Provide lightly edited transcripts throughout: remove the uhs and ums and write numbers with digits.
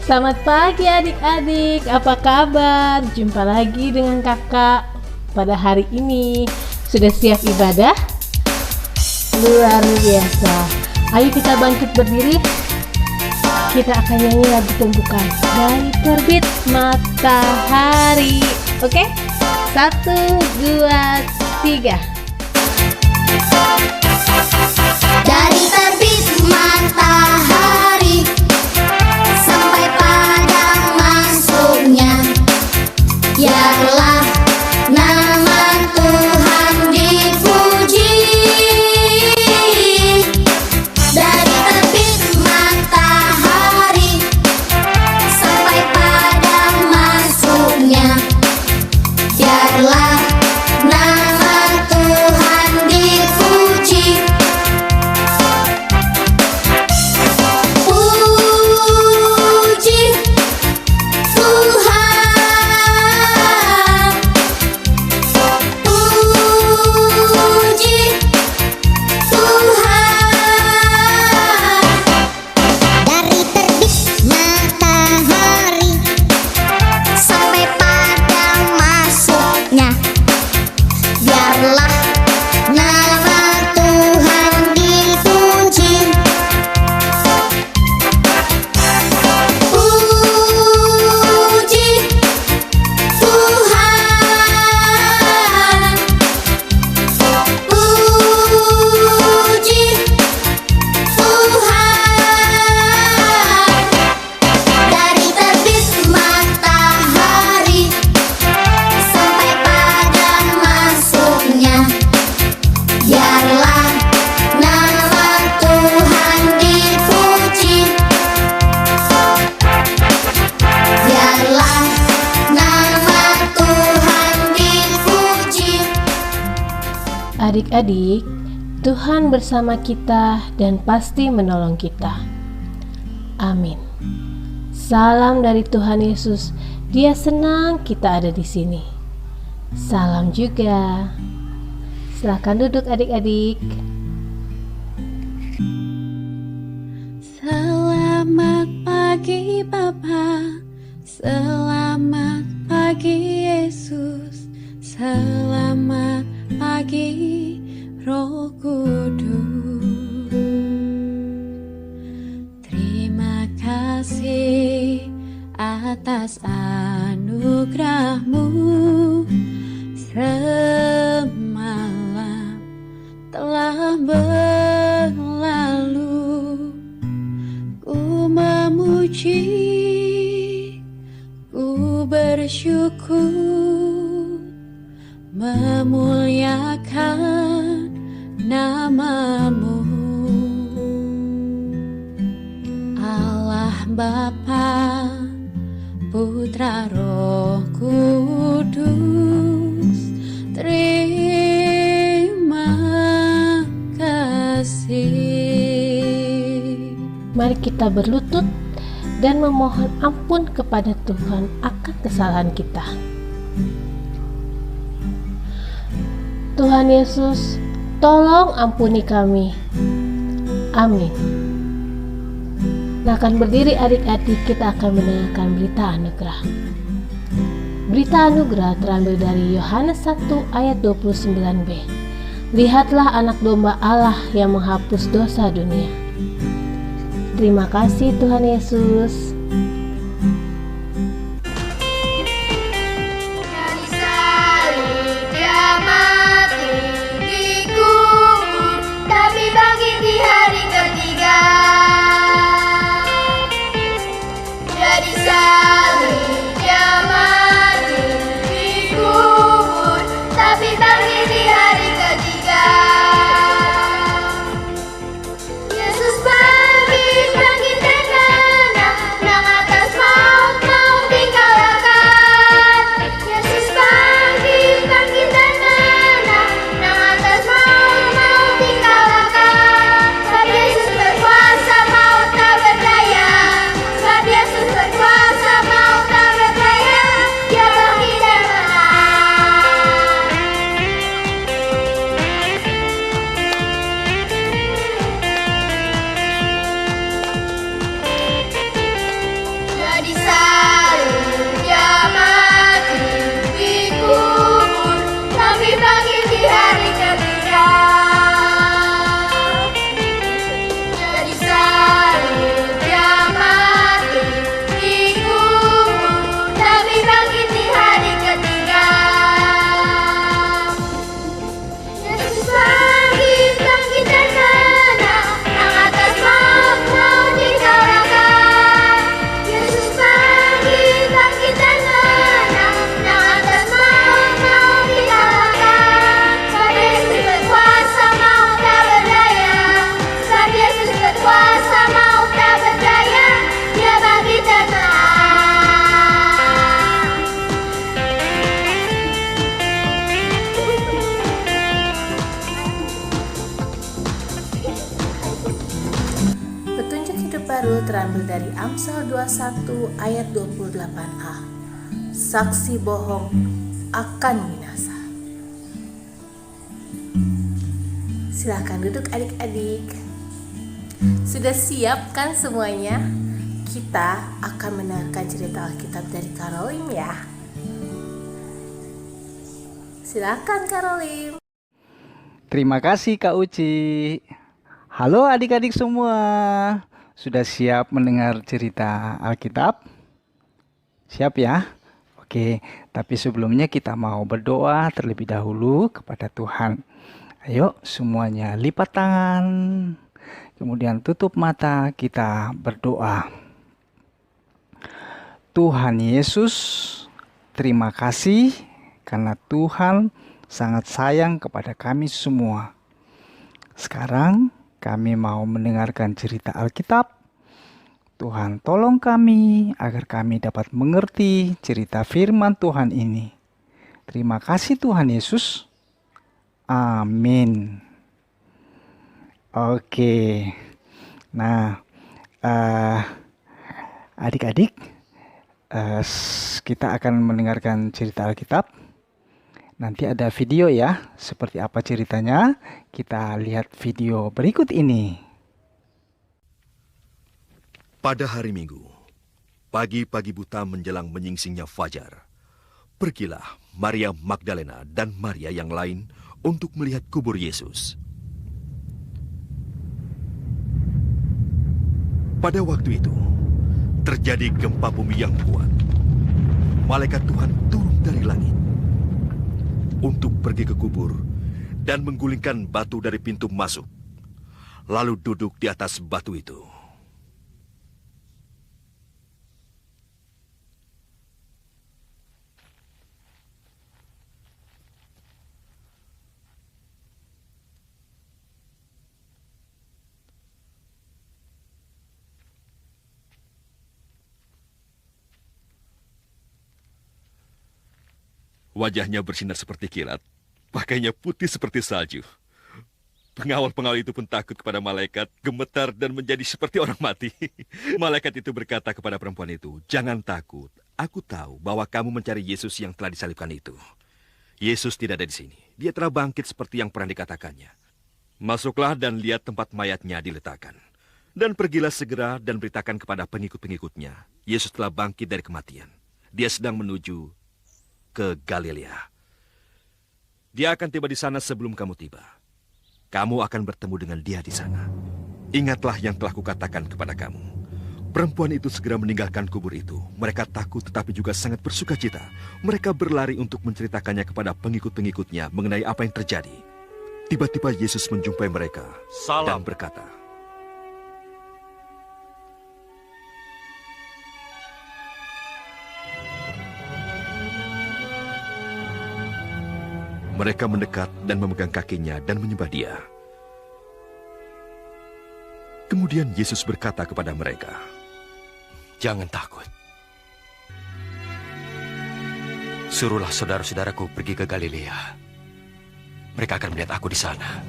Selamat pagi adik-adik, apa kabar? Jumpa lagi dengan kakak pada hari ini. Sudah siap ibadah? Luar biasa. Ayo kita bangkit berdiri. Kita akan nyanyi lagu pembukaan dari terbit matahari. Oke? 1, 2, 3. Dari terbit matahari sampai padang masuknya, biarlah nama Tuhan dipuji. Dari terbit matahari sampai padang masuknya, biarlah nama Tuhan dipuji. Puji Tuhan, puji Tuhan. Dari terbit matahari sampai padang masuknya, biarlah nama Tuhan dipuji. Puji Tuhan, puji Tuhan. Dari terbit matahari sampai padang masuknya, biarlah nama Tuhan dipuji. Biarlah nama Tuhan dipuji. Adik-adik, Tuhan bersama kita dan pasti menolong kita. Amin. Salam dari Tuhan Yesus. Dia senang kita ada di sini. Salam juga. Silakan duduk adik-adik. Selamat pagi Bapa, selamat pagi Yesus, selamat pagi Roh Kudus. Terima kasih atas anugerah-Mu, semalam telah berlalu. Ku memuji, ku bersyukur, memuliakan nama-Mu. Allah Bapa, Putra Roh Kudus, terima kasih. Mari kita berlutut dan memohon ampun kepada Tuhan akan kesalahan kita. Tuhan Yesus, tolong ampuni kami. Amin. Nah, akan berdiri adik-adik, kita akan mendengarkan berita anugerah. Berita anugerah terambil dari Yohanes 1 ayat 29b. Lihatlah anak domba Allah yang menghapus dosa dunia. Terima kasih Tuhan Yesus. Dari salib Dia mati dikubur, tapi bangkit di hari ketiga. Dari salib Dia mati dikubur, tapi bangkit di hari ketiga. Yesus bangkit, bangkit dengan menang atas terbaru terambil dari Amsal 21 ayat 28a. Saksi bohong akan binasa. Silakan duduk adik-adik. Sudah siap kan semuanya? Kita akan mendengarkan cerita Alkitab dari Karolim ya. Silakan Karolim. Terima kasih Kak Uci. Halo adik-adik semua. Sudah siap mendengar cerita Alkitab? Siap ya? Oke, tapi sebelumnya kita mau berdoa terlebih dahulu kepada Tuhan. Ayo semuanya lipat tangan. Kemudian tutup mata, kita berdoa. Tuhan Yesus, terima kasih karena Tuhan sangat sayang kepada kami semua. Sekarang kami mau mendengarkan cerita Alkitab. Tuhan tolong kami agar kami dapat mengerti cerita firman Tuhan ini. Terima kasih Tuhan Yesus. Amin. Oke. Nah, adik-adik, kita akan mendengarkan cerita Alkitab. Nanti ada video ya, seperti apa ceritanya. Kita lihat video berikut ini. Pada hari Minggu, pagi-pagi buta menjelang menyingsingnya fajar, pergilah Maria Magdalena dan Maria yang lain untuk melihat kubur Yesus. Pada waktu itu, terjadi gempa bumi yang kuat. Malaikat Tuhan turun dari langit untuk pergi ke kubur dan menggulingkan batu dari pintu masuk, lalu duduk di atas batu itu. Wajahnya bersinar seperti kilat, pakainya putih seperti salju. Pengawal-pengawal itu pun takut kepada malaikat, gemetar dan menjadi seperti orang mati. Malaikat itu berkata kepada perempuan itu, "Jangan takut, aku tahu bahwa kamu mencari Yesus yang telah disalibkan itu. Yesus tidak ada di sini, dia telah bangkit seperti yang pernah dikatakannya. Masuklah dan lihat tempat mayatnya diletakkan. Dan pergilah segera dan beritakan kepada pengikut-pengikutnya, Yesus telah bangkit dari kematian. Dia sedang menuju ke Galilea. Dia akan tiba di sana sebelum kamu tiba. Kamu akan bertemu dengan dia di sana. Ingatlah yang telah kukatakan kepada kamu." Perempuan itu segera meninggalkan kubur itu. Mereka takut tetapi juga sangat bersukacita. Mereka berlari untuk menceritakannya kepada pengikut-pengikutnya mengenai apa yang terjadi. Tiba-tiba Yesus menjumpai mereka dan berkata, mereka mendekat dan memegang kakinya dan menyembah dia. Kemudian Yesus berkata kepada mereka, "Jangan takut. Suruhlah saudara-saudaraku pergi ke Galilea. Mereka akan melihat aku di sana."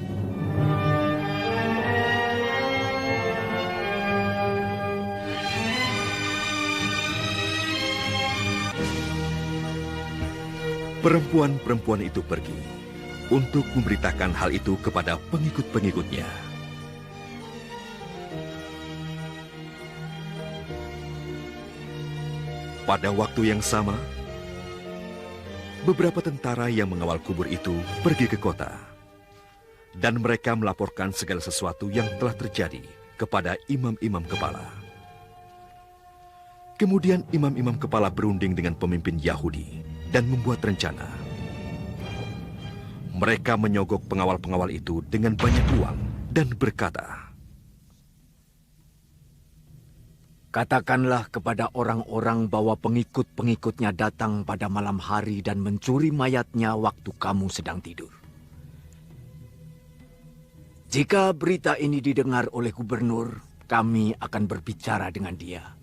Perempuan-perempuan itu pergi untuk memberitakan hal itu kepada pengikut-pengikutnya. Pada waktu yang sama, beberapa tentara yang mengawal kubur itu pergi ke kota, dan mereka melaporkan segala sesuatu yang telah terjadi kepada imam-imam kepala. Kemudian imam-imam kepala berunding dengan pemimpin Yahudi dan membuat rencana. Mereka menyogok pengawal-pengawal itu dengan banyak uang dan berkata, "Katakanlah kepada orang-orang bahwa pengikut-pengikutnya datang pada malam hari dan mencuri mayatnya waktu kamu sedang tidur. Jika berita ini didengar oleh gubernur, kami akan berbicara dengan dia,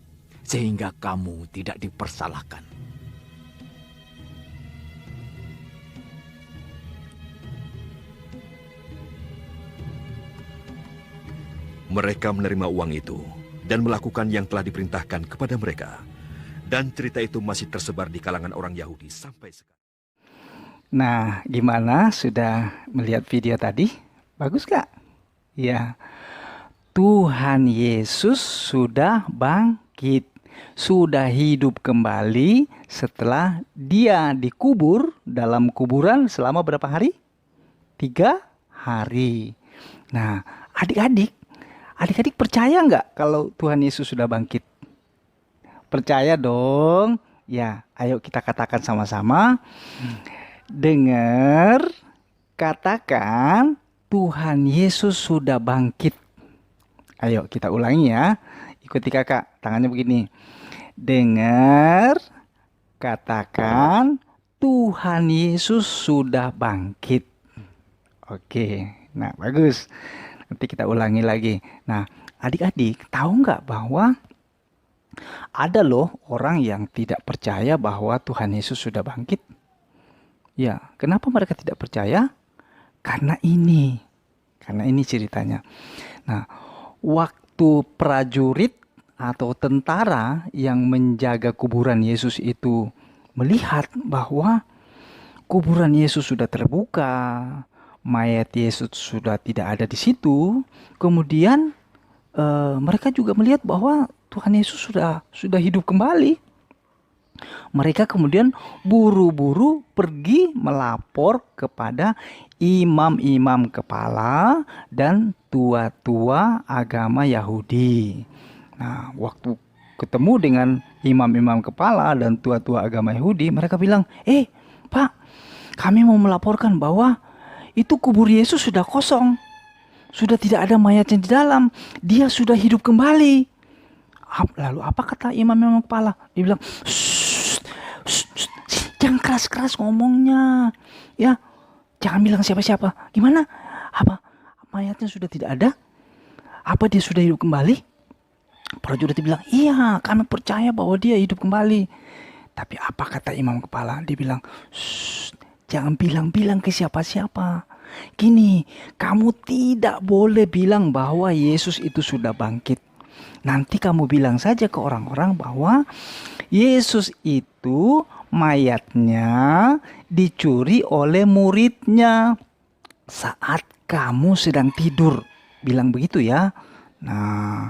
sehingga kamu tidak dipersalahkan." Mereka menerima uang itu, dan melakukan yang telah diperintahkan kepada mereka. Dan cerita itu masih tersebar di kalangan orang Yahudi sampai sekarang. Nah, gimana? Sudah melihat video tadi? Bagus gak? Ya, Tuhan Yesus sudah bangkit, sudah hidup kembali setelah dia dikubur dalam kuburan selama berapa hari? 3 hari. Nah, adik-adik percaya nggak kalau Tuhan Yesus sudah bangkit? Percaya dong. Ya, ayo kita katakan sama-sama. Dengar, katakan Tuhan Yesus sudah bangkit. Ayo kita ulangi ya. Ikuti kakak, tangannya begini. Dengar, katakan Tuhan Yesus sudah bangkit. Oke, nah bagus. Nanti kita ulangi lagi. Nah, adik-adik tahu nggak bahwa ada loh orang yang tidak percaya bahwa Tuhan Yesus sudah bangkit? Ya, kenapa mereka tidak percaya? Karena ini ceritanya. Nah, waktu prajurit atau tentara yang menjaga kuburan Yesus itu melihat bahwa kuburan Yesus sudah terbuka, mayat Yesus sudah tidak ada di situ, kemudian mereka juga melihat bahwa Tuhan Yesus sudah hidup kembali. Mereka kemudian buru-buru pergi melapor kepada imam-imam kepala dan tua-tua agama Yahudi. Nah, waktu ketemu dengan imam-imam kepala dan tua-tua agama Yahudi, mereka bilang, Pak, kami mau melaporkan bahwa itu kubur Yesus sudah kosong. Sudah tidak ada mayatnya di dalam. Dia sudah hidup kembali. Lalu apa kata imam-imam kepala? Dia bilang, jangan keras-keras ngomongnya. Ya, jangan bilang siapa-siapa. Gimana? Apa mayatnya sudah tidak ada? Apa dia sudah hidup kembali? Prajurit bilang, iya, kami percaya bahwa dia hidup kembali. Tapi apa kata imam kepala? Dia bilang, jangan bilang-bilang ke siapa-siapa. Gini, kamu tidak boleh bilang bahwa Yesus itu sudah bangkit. Nanti kamu bilang saja ke orang-orang bahwa Yesus itu mayatnya dicuri oleh muridnya saat kamu sedang tidur. Bilang begitu ya. Nah,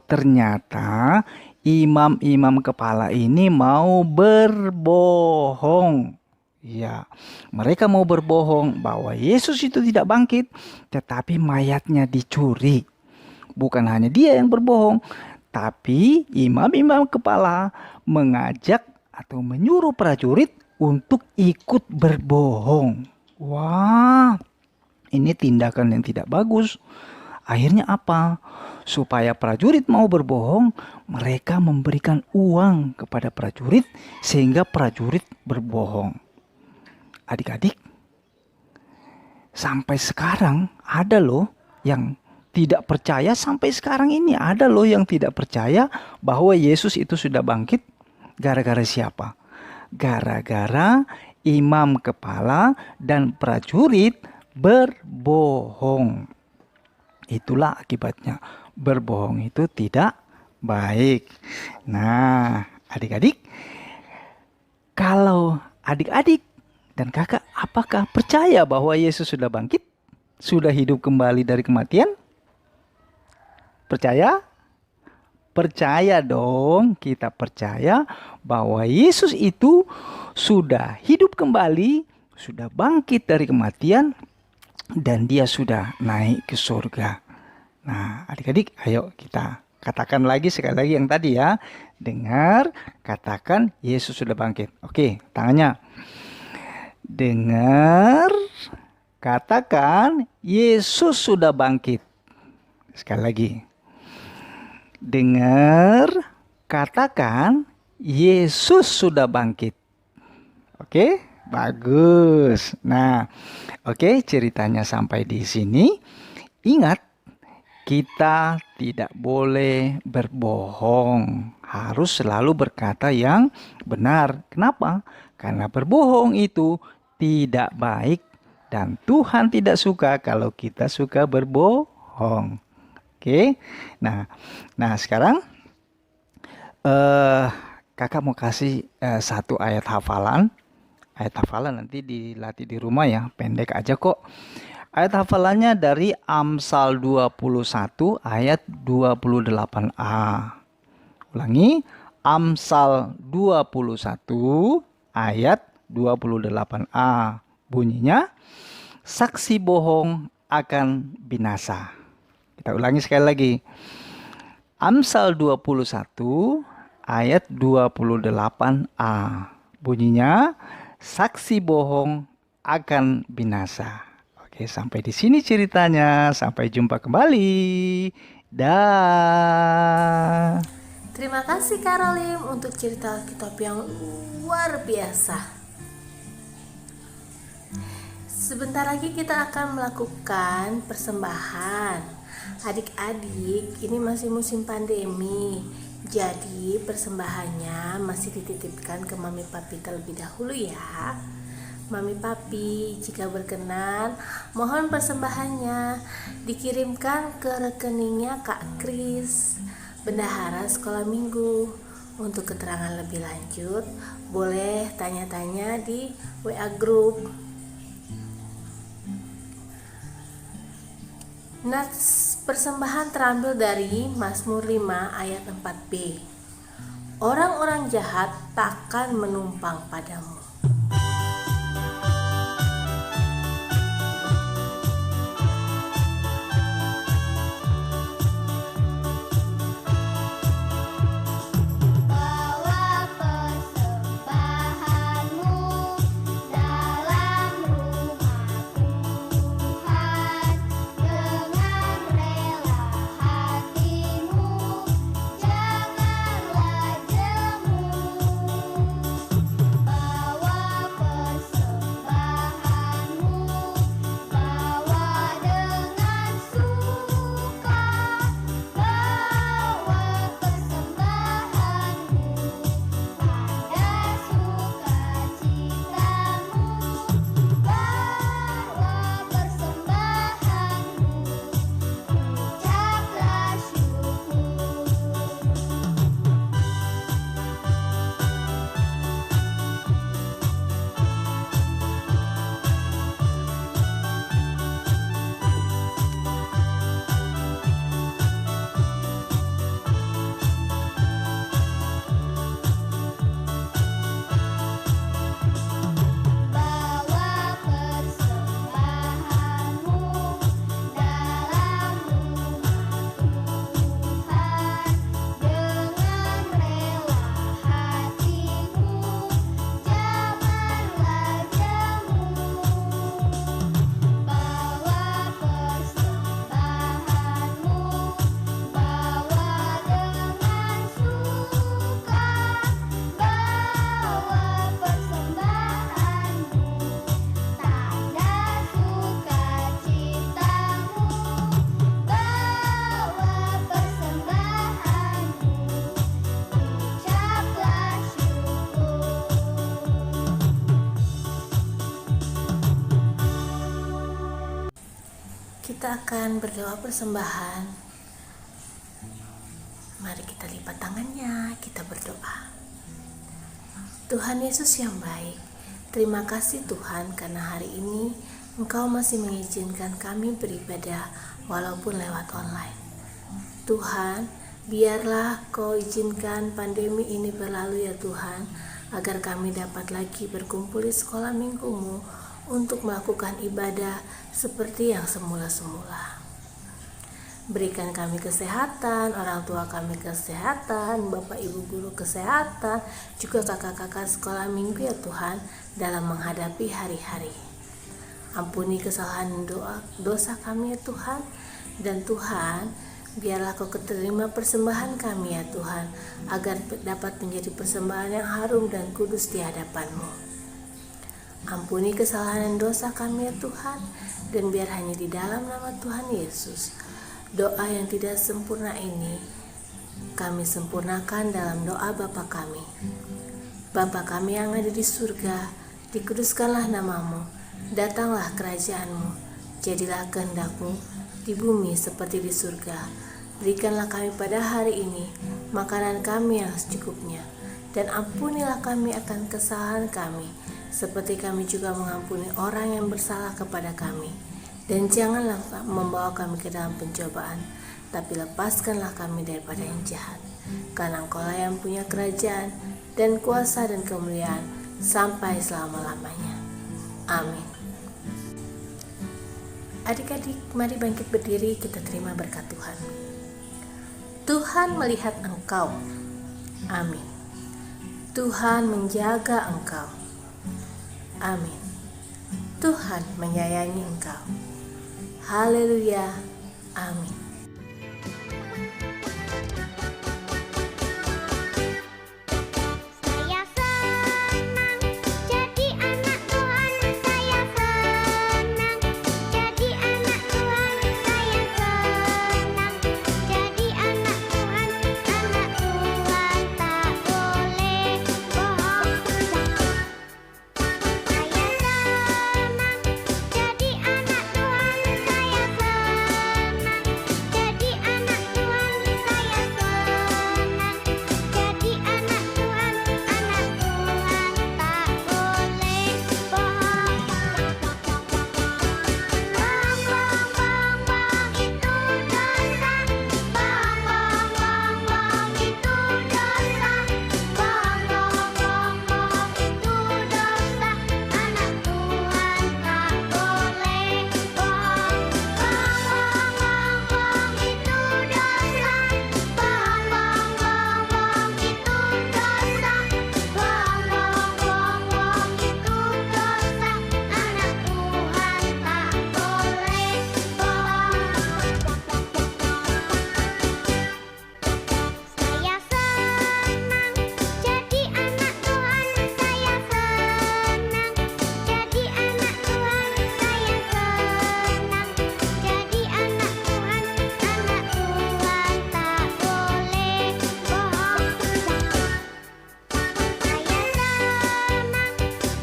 ternyata imam-imam kepala ini mau berbohong. Ya, mereka mau berbohong bahwa Yesus itu tidak bangkit, tetapi mayatnya dicuri. Bukan hanya dia yang berbohong, tapi imam-imam kepala mengajak atau menyuruh prajurit untuk ikut berbohong. Wah, ini tindakan yang tidak bagus. Akhirnya apa? Supaya prajurit mau berbohong, mereka memberikan uang kepada prajurit sehingga prajurit berbohong. Adik-adik, sampai sekarang ada loh yang tidak percaya, sampai sekarang ini ada loh yang tidak percaya bahwa Yesus itu sudah bangkit. Gara-gara siapa? Gara-gara imam kepala dan prajurit berbohong. Itulah akibatnya. Berbohong itu tidak baik. Nah, adik-adik, kalau adik-adik dan kakak, apakah percaya bahwa Yesus sudah bangkit? Sudah hidup kembali dari kematian? Percaya? Percaya dong, kita percaya bahwa Yesus itu sudah hidup kembali, sudah bangkit dari kematian, dan dia sudah naik ke surga. Nah, adik-adik, ayo kita katakan lagi sekali lagi yang tadi ya. Dengar, katakan Yesus sudah bangkit. Oke, tangannya. Dengar, katakan Yesus sudah bangkit. Sekali lagi. Dengar, katakan Yesus sudah bangkit. Oke, bagus. Nah, oke, ceritanya sampai di sini. Ingat, kita tidak boleh berbohong. Harus selalu berkata yang benar. Kenapa? Karena berbohong itu tidak baik dan Tuhan tidak suka kalau kita suka berbohong. Oke. Oke. Nah sekarang kakak mau kasih satu ayat hafalan. Ayat hafalan nanti dilatih di rumah ya, pendek aja kok. Ayat hafalannya dari Amsal 21 ayat 28a. Ulangi, Amsal 21 ayat 28a. Bunyinya, saksi bohong akan binasa. Kita ulangi sekali lagi. Amsal 21 ayat 28a. Bunyinya, saksi bohong akan binasa. Oke, sampai di sini ceritanya. Sampai jumpa kembali. Dah. Terima kasih Karolim untuk cerita Alkitab yang luar biasa. Sebentar lagi kita akan melakukan persembahan. Adik-adik, ini masih musim pandemi. Jadi persembahannya masih dititipkan ke Mami Papi terlebih dahulu ya. Mami Papi, jika berkenan, mohon persembahannya dikirimkan ke rekeningnya Kak Kris, Bendahara Sekolah Minggu. Untuk keterangan lebih lanjut, boleh tanya-tanya di WA Group. Nats persembahan terambil dari Mazmur 5 ayat 4b. Orang-orang jahat takkan menumpang padamu. Bawa persembahanmu dalam rumah Tuhan dengan rela hatimu, janganlah jemu. Bawa persembahanmu, bawa dengan suka, bawa persembahanmu, tanda sukacitamu, bawa persembahanmu, ucaplah syukur. Bawa persembahanmu dalam rumah Tuhan dengan rela hatimu, janganlah jemu. Bawa persembahanmu, bawa dengan suka, bawa persembahanmu, tanda sukacitamu, bawa persembahanmu, ucaplah syukur. Kita akan berdoa persembahan. Mari kita lipat tangannya, kita berdoa. Tuhan Yesus yang baik, terima kasih Tuhan karena hari ini Engkau masih mengizinkan kami beribadah walaupun lewat online. Tuhan, biarlah Kau izinkan pandemi ini berlalu ya Tuhan, agar kami dapat lagi berkumpul di sekolah minggumu untuk melakukan ibadah seperti yang semula-semula. Berikan kami kesehatan, orang tua kami kesehatan, Bapak Ibu guru kesehatan, juga kakak-kakak sekolah minggu ya Tuhan, dalam menghadapi hari-hari. Ampuni kesalahan dosa kami ya Tuhan, dan Tuhan, biarlah Kau keterima persembahan kami ya Tuhan, agar dapat menjadi persembahan yang harum dan kudus di hadapan-Mu. Ampuni kesalahan dan dosa kami ya Tuhan, dan biar hanya di dalam nama Tuhan Yesus, doa yang tidak sempurna ini kami sempurnakan dalam doa Bapa kami. Bapa kami yang ada di surga, dikuduskanlah namamu, datanglah kerajaan-Mu, jadilah kehendak-Mu di bumi seperti di surga. Berikanlah kami pada hari ini makanan kami yang secukupnya, dan ampunilah kami akan kesalahan kami, seperti kami juga mengampuni orang yang bersalah kepada kami. Dan janganlah membawa kami ke dalam pencobaan, tapi lepaskanlah kami daripada yang jahat. Karena Engkau-lah yang punya kerajaan dan kuasa dan kemuliaan sampai selama-lamanya. Amin. Adik-adik, mari bangkit berdiri, kita terima berkat Tuhan. Tuhan melihat engkau. Amin. Tuhan menjaga engkau. Amin. Tuhan menyayangi engkau. Haleluya. Amin. Saya senang jadi anak Tuhan, saya senang jadi anak Tuhan, saya senang jadi anak Tuhan tak boleh bohong. Saya senang jadi anak Tuhan, saya senang jadi anak Tuhan, saya senang jadi anak Tuhan tak boleh bohong. Bohong, bohong, bohong, bohong itu dosa. Bohong, bohong, bohong, bohong itu dosa. Bohong, bohong, bohong, bohong itu dosa. Anak Tuhan tak boleh bohong. Bohong, bohong, bohong, bohong itu dosa. Bohong, bohong, bohong, bohong itu dosa. Bohong, bohong, bohong, bohong itu dosa. Anak Tuhan tak boleh bohong. Saya senang jadi anak Tuhan, saya senang jadi anak Tuhan, saya senang jadi anak Tuhan tak boleh bohong. Saya senang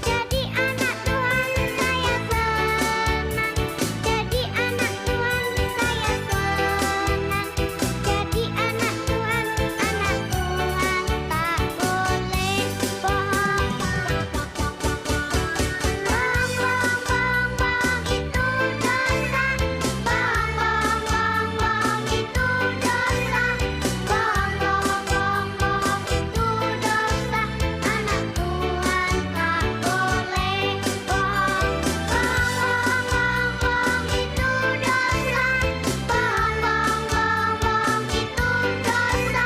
jadi anak Tuhan, saya senang jadi anak Tuhan, saya senang jadi anak Tuhan tak boleh bohong. Bohong, bohong, bohong, bohong itu dosa. Bohong, bohong, bohong, bohong itu dosa. Bohong, bohong, bohong, bohong itu dosa. Anak Tuhan tak boleh bohong. Bohong, bohong, bohong, bohong itu dosa. Bohong, bohong, bohong, bohong itu dosa.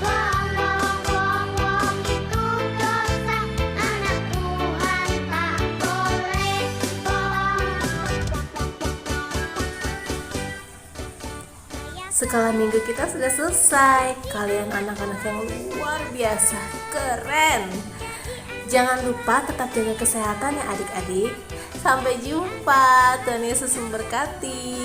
Bohong, bohong, bohong, bohong itu dosa. Anak Tuhan tak boleh bohong. Sekolah minggu kita sudah selesai. Kalian anak-anak yang luar biasa, keren. Jangan lupa tetap jaga kesehatan ya adik-adik. Sampai jumpa. Tuhan Yesus memberkati.